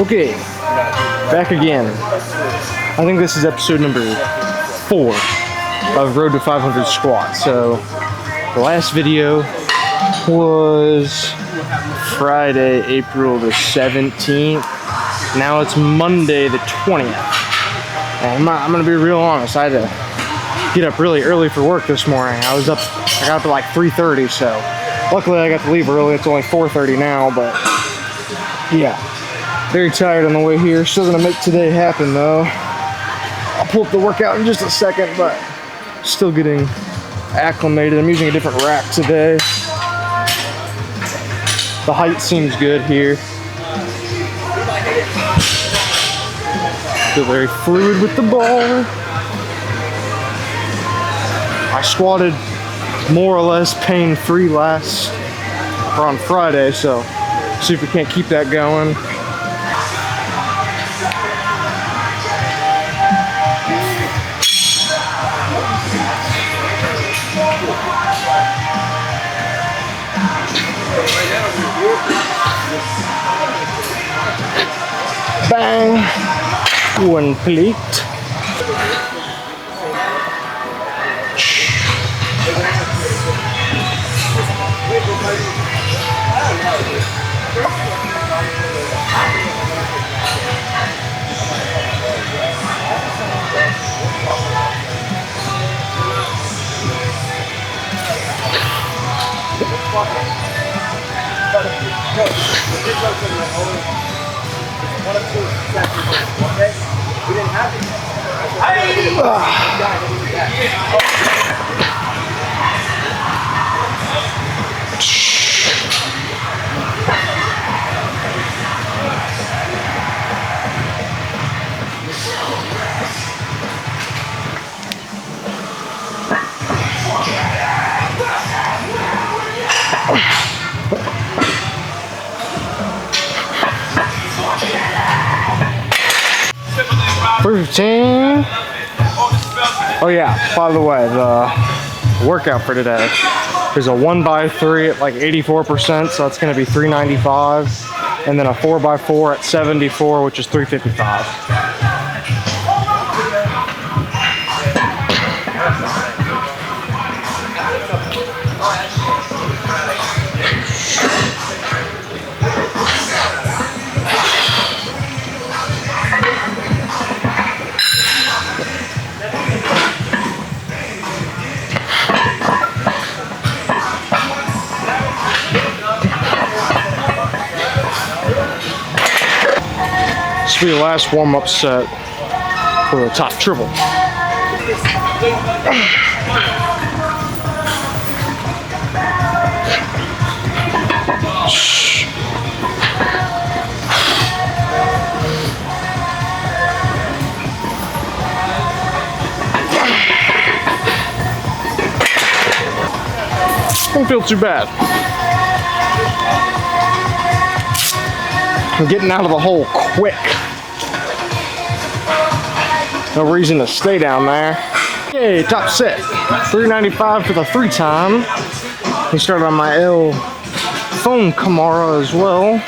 Okay, back again. I think this is episode number 4 of Road to 500 Squat. So, the last video was Friday, April the 17th. Now it's Monday the 20th. And I'm gonna be real honest, I had to get up really early for work this morning. I got up at like 3:30, so luckily I got to leave early. It's only 4:30 now, but yeah. Very tired on the way here. Still gonna make today happen though. I'll pull up the workout in just a second, but still getting acclimated. I'm using a different rack today. The height seems good here. Feel very fluid with the bar. I squatted more or less pain-free on Friday, so see if we can't keep that going. Bang! One plate. Oh yeah, by the way, the workout for today is a 1x3 at like 84%, so that's going to be $395, and then a 4x4 at 74, which is $355. This will be the last warm-up set for the top triple. Don't feel too bad. I'm getting out of the hole quick. No reason to stay down there. Okay, top set. $395 for the 3 time. We started on my L phone Camara as well.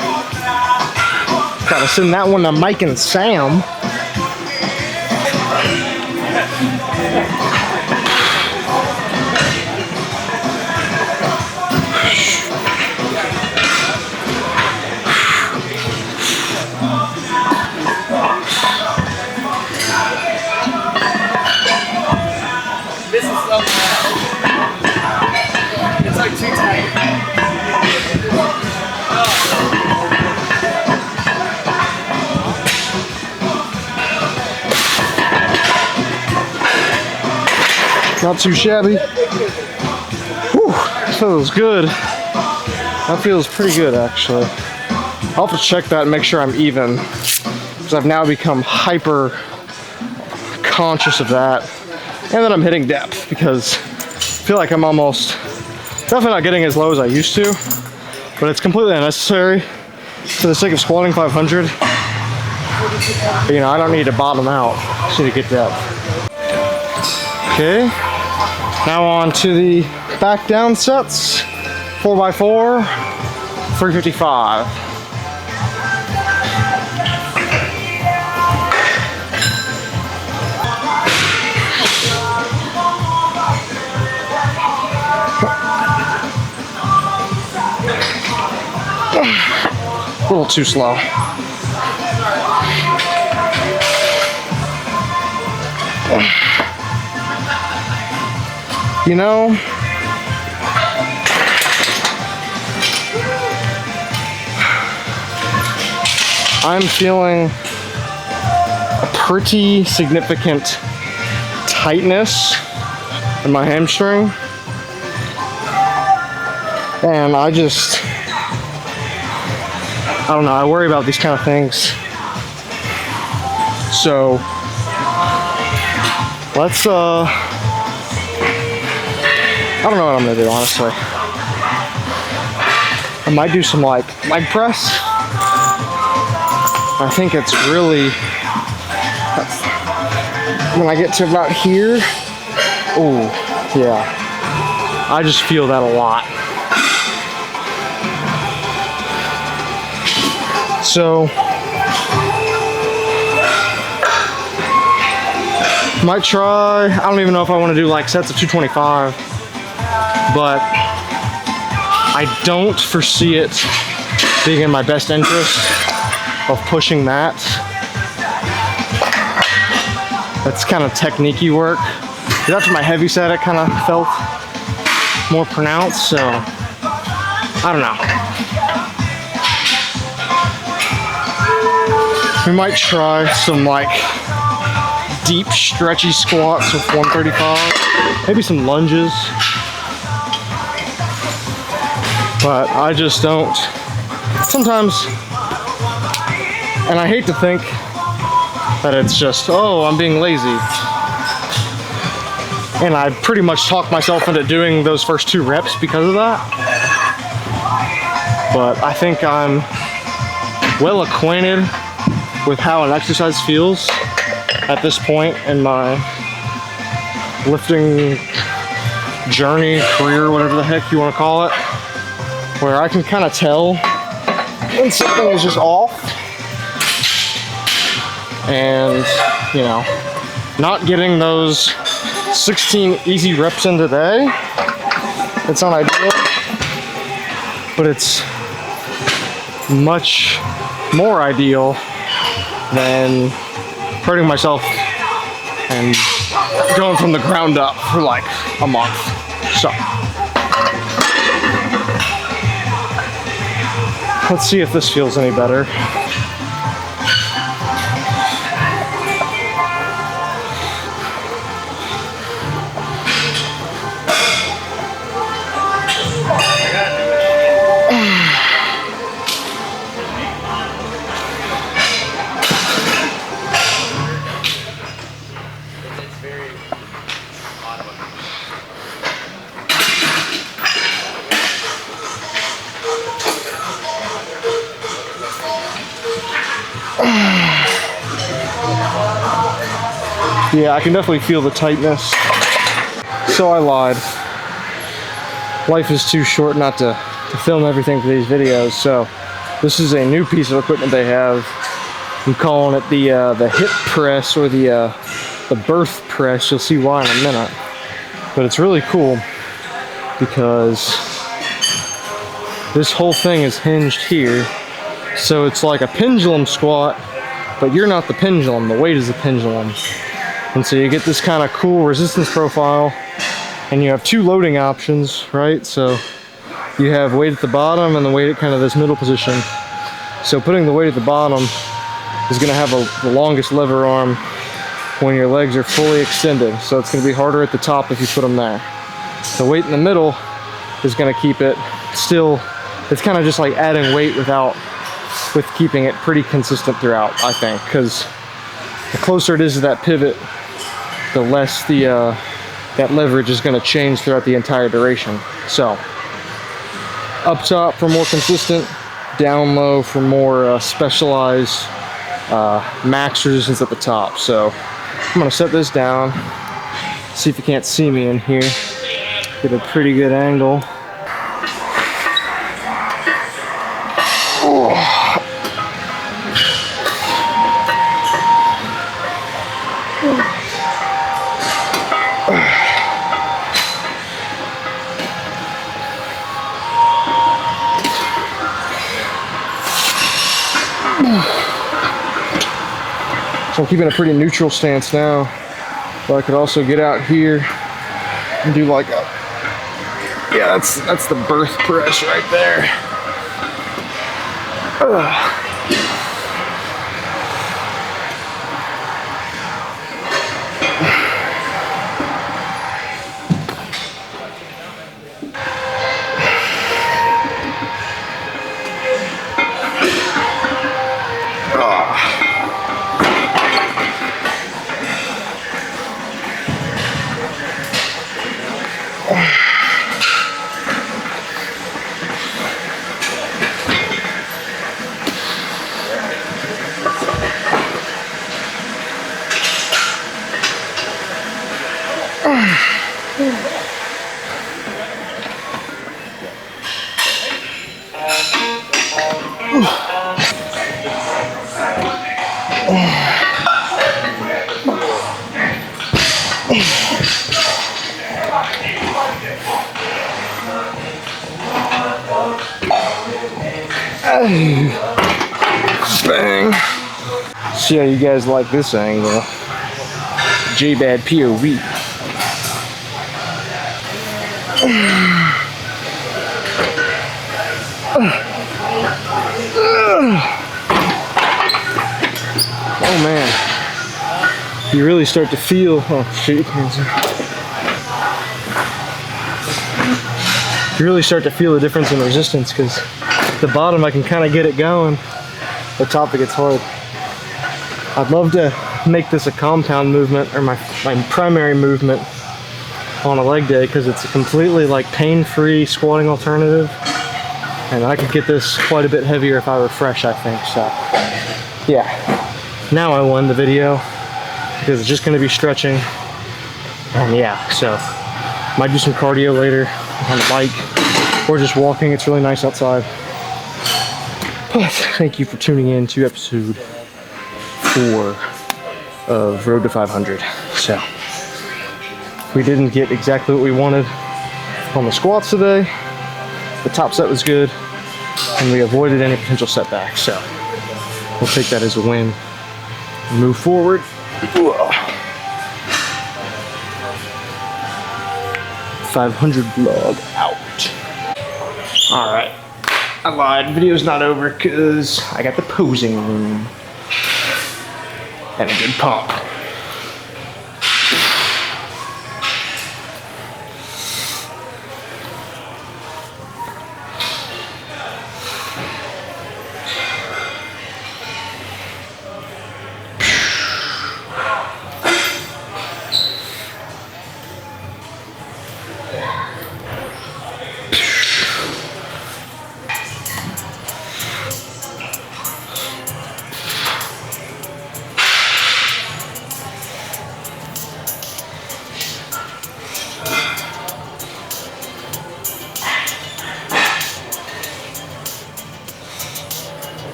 Gotta send that one to Mike and Sam. It's like too tight. Not too shabby. Whew, feels good. That feels pretty good actually. I'll have to check that and make sure I'm even, because I've now become hyper conscious of that. And then I'm hitting depth because I feel like I'm definitely not getting as low as I used to, but it's completely unnecessary for the sake of squatting 500. But, you know, I don't need to bottom out, I just need to get depth. Okay, now on to the back down sets. 4x4, 355. little too slow. You know, I'm feeling a pretty significant tightness in my hamstring, and I don't know, I worry about these kind of things. So let's I don't know what I'm gonna do, honestly. I might do some like leg press. I think it's really, when I get to about here, oh yeah, I just feel that a lot. So might try, I don't even know if I want to do like sets of 225, but I don't foresee it being in my best interest of pushing that. That's kind of technique-y work. Because after my heavy set, it kind of felt more pronounced, so I don't know. We might try some like deep, stretchy squats with 135, maybe some lunges. But I just don't, sometimes, and I hate to think that it's just, oh, I'm being lazy. And I pretty much talked myself into doing those first 2 reps because of that. But I think I'm well acquainted with how an exercise feels at this point in my lifting journey, career, whatever the heck you want to call it, where I can kind of tell when something is just off. And, you know, not getting those 16 easy reps in today, it's not ideal, but it's much more ideal than hurting myself and going from the ground up for like a month. So let's see if this feels any better. Yeah, I can definitely feel the tightness. So I lied. Life is too short not to film everything for these videos, so this is a new piece of equipment they have. I'm calling it the hip press, or the birth press. You'll see why in a minute. But it's really cool because this whole thing is hinged here. So it's like a pendulum squat, but you're not the pendulum, the weight is the pendulum. And so you get this kind of cool resistance profile, and you have 2 loading options, right? So you have weight at the bottom and the weight at kind of this middle position. So putting the weight at the bottom is going to have the longest lever arm when your legs are fully extended. So it's going to be harder at the top if you put them there. The weight in the middle is going to keep it still, it's kind of just like adding weight with keeping it pretty consistent throughout, I think, because the closer it is to that pivot, the less that leverage is going to change throughout the entire duration. So up top for more consistent, down low for more specialized max resistance at the top. So I'm going to set this down, see if you can't see me in here, get a pretty good angle. So I'm keeping a pretty neutral stance now. But I could also get out here and do like a, yeah, that's the birth press right there. Bang. See how you guys like this angle. J-Bad POV. Oh man. You really start to feel, oh shit, you can't see. You really start to feel the difference in resistance, because the bottom I can kind of get it going. The top it gets hard. I'd love to make this a compound movement, or my primary movement on a leg day, because it's a completely like pain-free squatting alternative, and I could get this quite a bit heavier if I were fresh, I think. So yeah, now I won the video because it's just going to be stretching, and yeah, so might do some cardio later on the bike or just walking. It's really nice outside. But thank you for tuning in to episode 4 of Road to 500. So we didn't get exactly what we wanted on the squats today. The top set was good, and we avoided any potential setbacks. So we'll take that as a win and move forward. 500 vlog out. All right. I lied, video's not over because I got the posing room and a good pump.